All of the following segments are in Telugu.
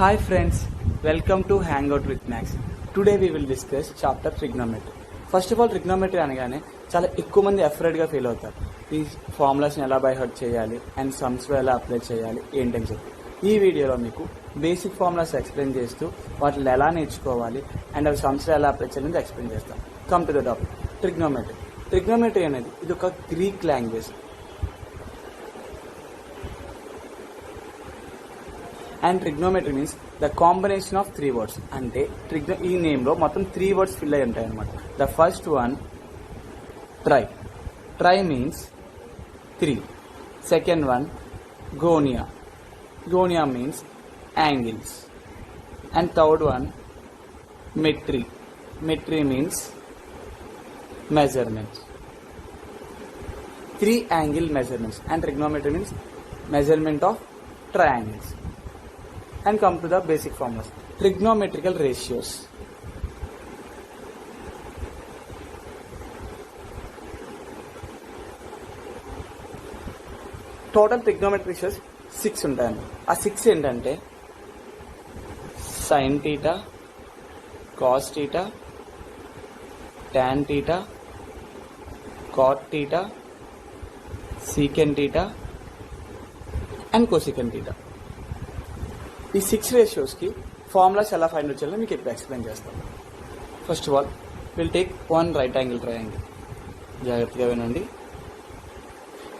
Hi friends, welcome to Hangout with Max. Today we will discuss chapter trigonometry. First of all trigonometry అనగానే చాలా ఎక్కువ మంది అఫ్రైడ్గా ఫీల్ అవుతారు. ఈ ఫార్ములాస్ని ఎలా బై హార్ట్ చేయాలి అండ్ సమ్స్లో ఎలా అప్లై చేయాలి ఏంటని చెప్పి ఈ వీడియోలో మీకు బేసిక్ ఫార్ములాస్ ఎక్స్ప్లెయిన్ చేస్తూ వాటిని ఎలా నేర్చుకోవాలి అండ్ అవి సమ్స్లో ఎలా అప్లై చేయాలని ఎక్స్ప్లెయిన్ చేస్తాం. Come to the topic. Trigonometry. Trigonometry అనేది ఇది ఒక Greek language. And trigonometry means the combination of 3 words. అంటే ఈ నేమ్లో మొత్తం 3 words ఫిల్ అయి ఉంటాయి అనమాట. The first one tri. Tri means 3. Second one gonia. Gonia means angles. And third one metry. Metry means measurements. 3 angle measurements. And trigonometry means measurement of triangles. And come to the basic formulas. Trigonometrical ratios. Total trigonometric ratios 6 ఉంటాయండి. ఆ 6 ఏంటంటే sin theta, cos theta, tan theta, cot theta, secant theta and cosecant theta. ఈ 6 రేషియోస్కి ఫార్ములాస్ ఎలా ఫైండ్ అవుట్ చేయాలో మీకు ఇప్పుడు ఎక్స్ప్లెయిన్ చేస్తాం. First of all will take one right angle triangle. జాగ్రత్తగా వినండి.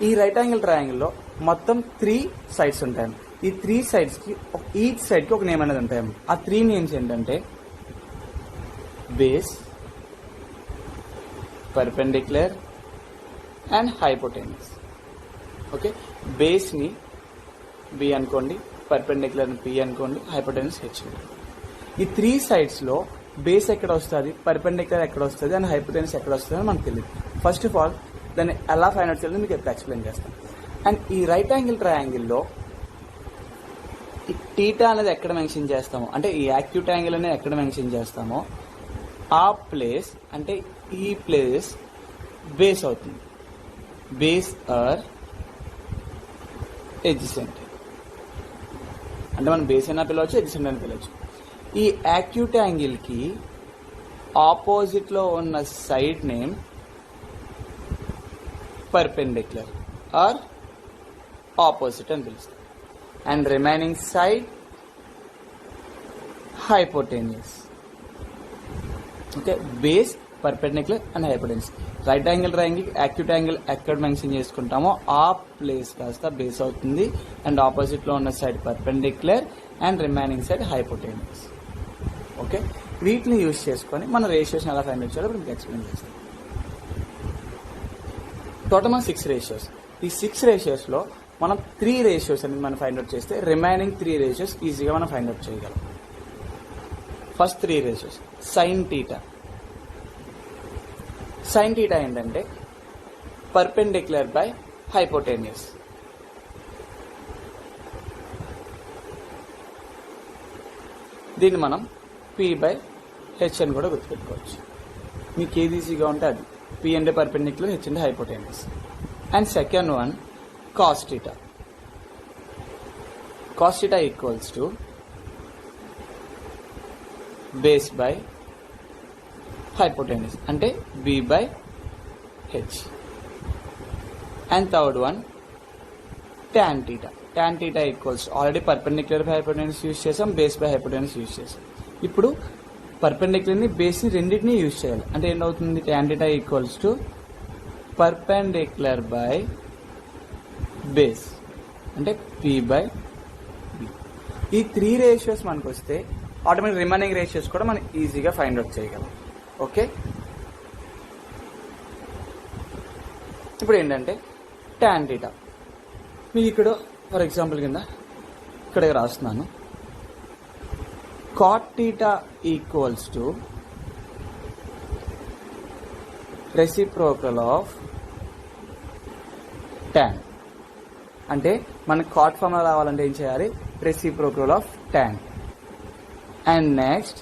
ఈ రైట్ యాంగిల్ ట్రయాంగిల్లో మొత్తం 3 సైడ్స్ ఉంటాయి. ఈ 3 సైడ్స్కి ఈచ్ సైడ్కి ఒక నేమ్ అనేది ఉంటాయి. ఆ 3 నేమ్స్ ఏంటంటే base, perpendicular and hypotenuse. Okay, బేస్ని బి అనుకోండి, పర్పెండిక్యులర్ పి అనుకోండి, హైపోటెన్యూస్ హెచ్. ఈ 3 సైడ్స్లో బేస్ ఎక్కడ వస్తుంది, పర్పెండిక్యులర్ ఎక్కడ వస్తుంది అండ్ హైపోటెన్యూస్ ఎక్కడ వస్తుంది అని మనకు తెలియదు. ఫస్ట్ ఆఫ్ ఆల్ దాన్ని ఎలా ఫైండ్ అవుట్ చేయాలో మీకు ఎప్పుడు ఎక్స్ప్లెయిన్ చేస్తాను. అండ్ ఈ రైట్ యాంగిల్ ట్రయాంగిల్లో ఈ టీటా అనేది ఎక్కడ మెన్షన్ చేస్తామో, అంటే ఈ యాక్యూట్ యాంగిల్ అనేది ఎక్కడ మెన్షన్ చేస్తామో ఆ ప్లేస్, అంటే ఈ ప్లేస్ బేస్ అవుతుంది. Base or adjacent. అంటే మనం బేస్ అయినా పిలవచ్చు, ఎడ్జసెంట్ అని పిలవచ్చు. ఈ యాక్యూట్ యాంగిల్కి ఆపోజిట్లో ఉన్న side name perpendicular or opposite అని పిలుస్తాం. And remaining side hypotenuse. Okay, base, perpendicular and hypotenuse. Right angle triangle acute angle ఎక్కడ మెన్షన్ చేసుకుంటామో ఆ ప్లేస్ కాస్త బేస్ అవుతుంది. అండ్ ఆపోజిట్లో ఉన్న side perpendicular and remaining side hypotenuse. Okay, వీటిని యూజ్ చేసుకొని మన రేషియోస్ ఎలా ఫైండ్ అవుట్ చేయాలో మీకు ఎక్స్ప్లెయిన్ చేస్తాం. టోటల్ మన 6 రేషియోస్. ఈ 6 రేషియోస్లో మనం 3 రేషియోస్ అనేది మనం ఫైండ్ అవుట్ చేస్తే రిమైనింగ్ 3 రేషియోస్ ఈజీగా మనం ఫైండ్ అవుట్ చేయగలం. First 3 ratios. Sine theta. Sine theta ఏంటంటే పర్పెండిక్యులర్ బై హైపోటెన్యూస్. దీన్ని మనం పి బై హెచ్ అని కూడా గుర్తుపెట్టుకోవచ్చు. మీకు ఏది ఈజీగా ఉంటే అది. పి అంటే పర్పెండిక్యులర్, హెచ్ అంటే hypotenuse. And second one cos theta. Cos theta equals to base by hypotenuse అంటే b by h. and third one tan theta. tan theta equals already perpendicular by hypotenuse use చేసాం, బేస్ బై hypotenuse యూజ్ చేసాం. ఇప్పుడు పర్పెండిక్యులర్ని బేస్ని రెండింటిని యూజ్ చేయాలి. అంటే ఏంటవుతుంది, tan theta equals to perpendicular by base అంటే p by b. ఈ 3 రేషియోస్ మనకు వస్తే ఆటోమేటిక్ రిమైనింగ్ రేషియోస్ కూడా మనం ఈజీగా ఫైండ్ అవుట్ చేయగలం. ఓకే, ఇప్పుడు ఏంటంటే tan theta. మీకు ఇక్కడ ఫర్ ఎగ్జాంపుల్ కింద ఇక్కడ రాస్తున్నాను. cot theta equals to reciprocal of tan. అంటే మనకి కాట్ ఫార్ములా రావాలంటే ఏం చేయాలి, reciprocal of tan. And next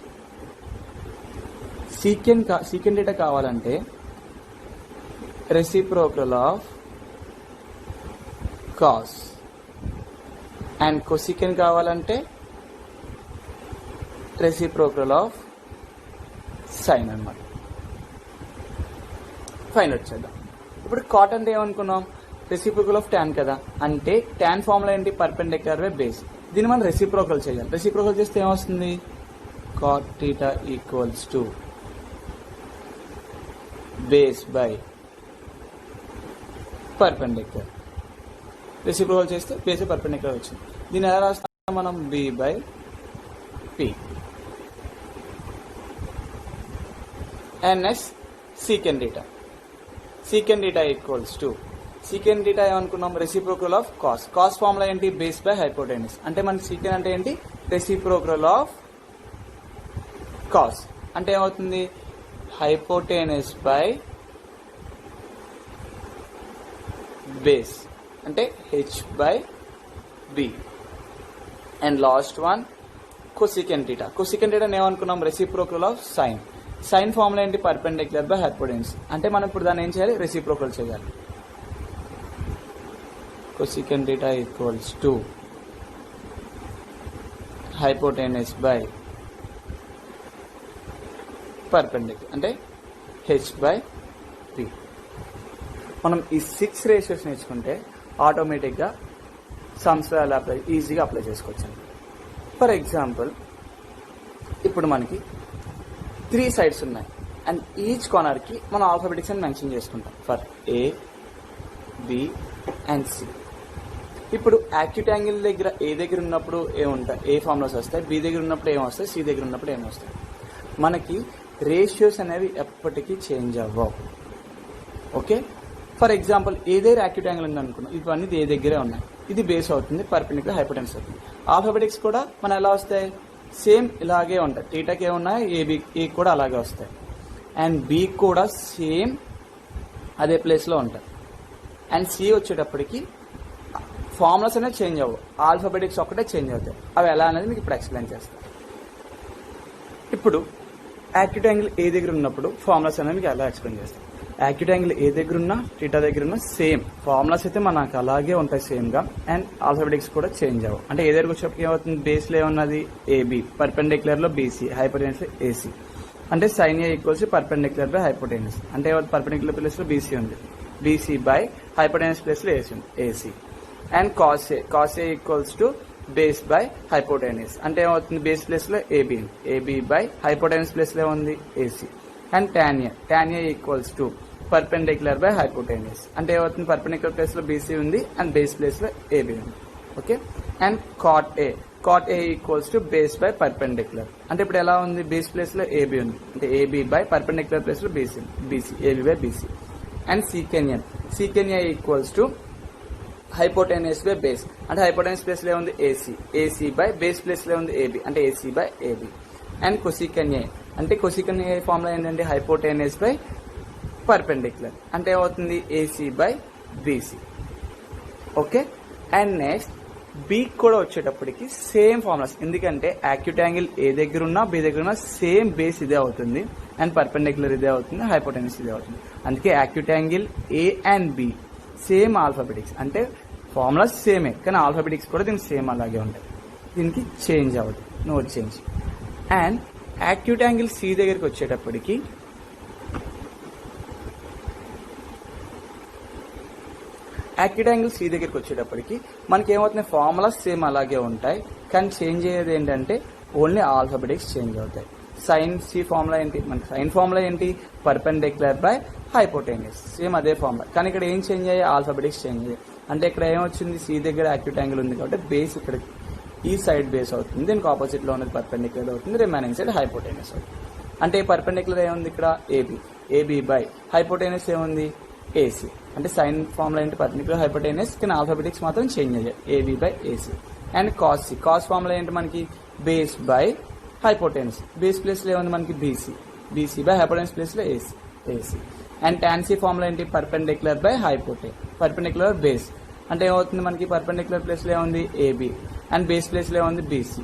secant theta కావాలంటే reciprocal of cos. And cosecant కావాలంటే రెసిప్రోకల్ ఆఫ్ సైన్ అన్నమాట. ఫైన్ వచ్చేద్దాం. ఇప్పుడు కాట్ అంటే ఏమనుకున్నాం, రెసిప్రోకల్ ఆఫ్ tan కదా, అంటే tan ఫార్ములా ఏంటి, పర్పెండిక్యులర్ బై బేస్. దీన్ని మనం రెసిప్రోకల్ చేయాలి. రెసిప్రోకల్ చేస్తే ఏమొస్తుంది, cot theta equals to base by perpendicular. Reciprocal చేస్తే బేస్ పర్పెండిక్యులర్ వచ్చింది. దీన్ని ఎలా రాస్తాం మనం, b by p. and next secant theta. Secant theta equals to, secant theta ఏమనుకున్నాం, reciprocal of cos. Cos formula ఏంటి, బేస్ బై హైపోటెనస్. అంటే మనకి secant అంటే ఏంటి, రెసిప్రోకల్ ఆఫ్ కాస్. అంటే ఏమవుతుంది, హైపోటెనస్ బై బేస్, అంటే h by b. And last one cosecant theta. cosecant theta ఏమనుకున్నాం, reciprocal of sine. Sine formula ఏంటి, పర్పెండిక్యులర్ బై హైపోటెనస్. అంటే మనం ఇప్పుడు దాన్ని ఏం చేయాలి, రెసిప్రోకల్ చేయాలి. cosecant theta equals to hypotenuse by perpendicular, అంటే h బై p. మనం ఈ 6 రేషియోస్ నేర్చుకుంటే ఆటోమేటిక్గా సమ్స్ ఈజీగా అప్లై చేసుకోవచ్చు. ఫర్ ఎగ్జాంపుల్, ఇప్పుడు మనకి 3 సైడ్స్ ఉన్నాయి అండ్ ఈచ్ కార్నర్ కి మనం ఆల్ఫాబెటిక్స్ అని మెన్షన్ చేసుకుంటాం, for a, b and c. ఇప్పుడు యాక్యూట్ యాంగిల్ దగ్గర ఏ దగ్గర ఉన్నప్పుడు ఏముంటాయి, ఏ ఫార్ములాస్ వస్తాయి, బి దగ్గర ఉన్నప్పుడు ఏమొస్తాయి, సి దగ్గర ఉన్నప్పుడు ఏమొస్తాయి. మనకి రేషియోస్ అనేవి ఎప్పటికీ చేంజ్ అవ్వవు. ఓకే, ఫర్ ఎగ్జాంపుల్ ఏ దగ్గర యాక్యూట్ యాంగిల్ ఉంది అనుకున్నాం, ఇవన్నీ ఏ దగ్గరే ఉన్నాయి. ఇది బేస్ అవుతుంది, పర్పెండిక్యులర్ హైపోటెనస్ అవుతుంది. ఆల్ఫాబెటిక్స్ కూడా మన ఎలా వస్తాయి, సేమ్ ఇలాగే ఉంటాయి. టీటాకి ఏమున్నాయి, ఏ కూడా అలాగే వస్తాయి. అండ్ బి కూడా సేమ్ అదే ప్లేస్లో ఉంటాయి. అండ్ సి వచ్చేటప్పటికి ఫార్ములాస్ అనేది చేంజ్ అవ్వవు, ఆల్ఫాబెటిక్స్ ఒక్కటే చేంజ్ అవుతాయి. అవి ఎలా అనేది మీకు ఇప్పుడు ఎక్స్ప్లెయిన్ చేస్తాను. ఇప్పుడు యాక్యూట్ యాంగిల్ ఏ దగ్గర ఉన్నప్పుడు ఫార్ములాస్ అనేది మీకు ఎలా ఎక్స్ప్లెయిన్ చేస్తాను. యాక్యూట్ యాంగిల్ ఏ దగ్గర ఉన్నా, టీటా దగ్గర ఉన్నా సేమ్ ఫార్ములాస్ అయితే మనకు అలాగే ఉంటాయి సేమ్గా. అండ్ ఆల్ఫాబెటిక్స్ కూడా చేంజ్ అవ్వవు. అంటే ఏ దగ్గరకు వచ్చేప్పటికి ఏమవుతుంది, బేస్లో ఏమన్నది ఏబి, పర్పెండిక్యులర్లో బీసీ, హైపోటెనస్ ఏసీ. అంటే sine a equals perpendicular by hypotenuse. అంటే పర్పెండిక్యులర్ ప్లేస్లో బీసీ ఉంది, బీసీ బై హైపోటెనస్ ప్లేస్లో ఏసీ ఉంది, AC. And cos a equals to base by hypotenuse. అంటే ఏమవుతుంది, బేస్ ప్లేస్లో ఏబి ఉంది, ఏబి బై హైపోటెనస్ ప్లేస్లో ఉంది, AC. And tan A equals to perpendicular by hypotenuse. అంటే ఏమవుతుంది, పర్పెండిక్యులర్ ప్లేస్ లో బీసీ ఉంది అండ్ బేస్ ప్లేస్ లో ఏబి ఉంది. Okay, and cot a equals to base by perpendicular. అంటే ఇప్పుడు ఎలా ఉంది, బేస్ ప్లేస్ లో ఏబి ఉంది, అంటే ఏబి బై పర్పెండిక్యులర్ ప్లేస్ లో BC, BC AB by BC. And secant A equals to hypotenuse by base. అంటే హైపోటెనస్ ప్లేస్ లో ఉంది AC, AC by base place లో ఉంది ఏబి, అంటే AC by AB. And cosecant A, అంటే కొసికెన్ ఏ ఫార్ములా ఏంటంటే హైపోటెనస్ బై పర్పెండిక్యులర్. అంటే ఏమవుతుంది, AC by BC. Okay, and next B కూడా వచ్చేటప్పటికి సేమ్ ఫార్ములాస్. ఎందుకంటే యాక్యూట్ యాంగిల్ ఏ దగ్గర ఉన్నా, బి దగ్గర ఉన్నా సేమ్ బేస్ ఇదే అవుతుంది అండ్ పర్పెండిక్యులర్ ఇదే అవుతుంది, హైపోటెనస్ ఇదే అవుతుంది. అందుకే acute angle a and b same alphabetics. అంటే ఫార్ములాస్ సేమే కానీ ఆల్ఫాబెటిక్స్ కూడా దీనికి సేమ్ అలాగే ఉంటాయి, దీనికి చేంజ్ అవ్వదు, no change. And acute angle c దగ్గరికి వచ్చేటప్పటికి మనకి ఏమవుతుంది, ఫార్ములాస్ సేమ్ అలాగే ఉంటాయి కానీ చేంజ్ అయ్యేది ఏంటంటే ఓన్లీ ఆల్ఫాబెటిక్స్ చేంజ్ అవుతాయి. సైన్ సి ఫార్ములా ఏంటి, మనకి సైన్ ఫార్ములా ఏంటి, పర్పెండిక్యులర్ బై హైపోటెనస్, సేమ్ అదే ఫార్ములా. కానీ ఇక్కడ ఏం చేంజ్ అయ్యాయి, ఆల్ఫాబెటిక్స్ చేంజ్ అయ్యాయి. అంటే ఇక్కడ ఏమొచ్చింది, సి దగ్గర యాక్యూట్ యాంగిల్ ఉంది కాబట్టి బేస్ ఇక్కడ ఈ సైడ్ బేస్ అవుతుంది, దీనికి ఆపోజిట్ లో ఉన్నది పర్పెండిక్యులర్ అవుతుంది, రిమైనింగ్ సైడ్ హైపోటెనస్ అవుతుంది. అంటే పర్పెండిక్యులర్ ఏముంది ఇక్కడ ఏబి, ఏబి బై హైపోటెనస్ ఏముంది ఏసీ. అంటే సైన్ ఫార్ములా ఏంటి, పర్పెండిక్యులర్ హైపోటెనస్, కానీ ఆల్ఫాబెటిక్స్ మాత్రం చేంజ్ అయ్యాయి, AB by AC. And cos formula ఏంటి మనకి, base by hypotenuse, base place లో ఏముంది మనకి BC, BC by hypotenuse place లో AC, AC. And tan C formula ఏంటి, పర్పెండిక్యులర్ బై పర్పెండిక్యులర్ బేస్. అంటే ఏమవుతుంది మనకి, పర్పెండిక్యులర్ ప్లేస్ లో ఏముంది ఏబి అండ్ బేస్ ప్లేస్ లో ఏముంది బీసీ.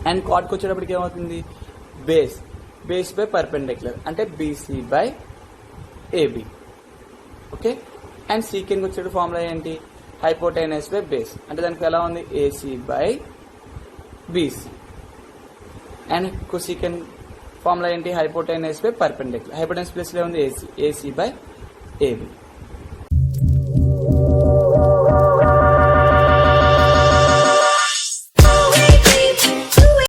అండ్ కాట్కి వచ్చేటప్పటికి ఏమవుతుంది, బేస్ బై పర్పెండిక్యులర్, అంటే BC by AB. Okay, and సీకెన్కి వచ్చే ఫార్ములా ఏంటి, హైపోటెనస్ బై బేస్. అంటే దానికి ఎలా ఉంది, AC by BC. And cosecant formula ఏంటి, hypotenuse by perpendicular. Hypotenuse place లో ఉంది ఏసీ, ఏసీ బై ఏబి.